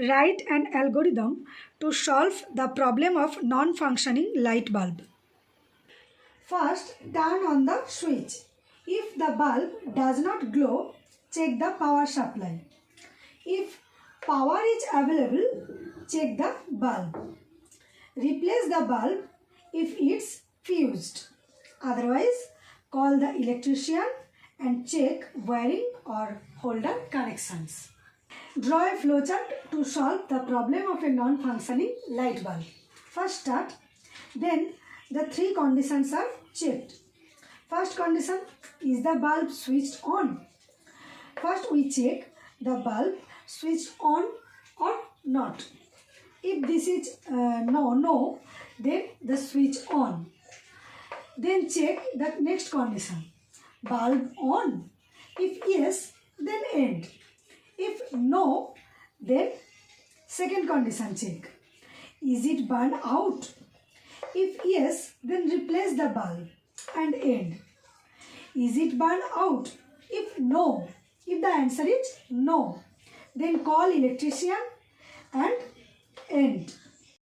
Write an algorithm to solve the problem of non-functioning light bulb. First, turn on the switch. If the bulb does not glow, check the power supply. If power is available, check the bulb. Replace the bulb if it's fused. Otherwise, call the electrician and check wiring or holder connections. Draw a flowchart to solve the problem of a non-functioning light bulb. First start, then the three conditions are checked. First condition, is the bulb switched on? First we check the bulb switched on or not. If this is no, then the switch on. Then check the next condition, bulb on. If yes, then end. If no, then second condition check, is it burned out? If yes, then replace the bulb and end. Is it burned out? If no, if the answer is no, then call electrician and end.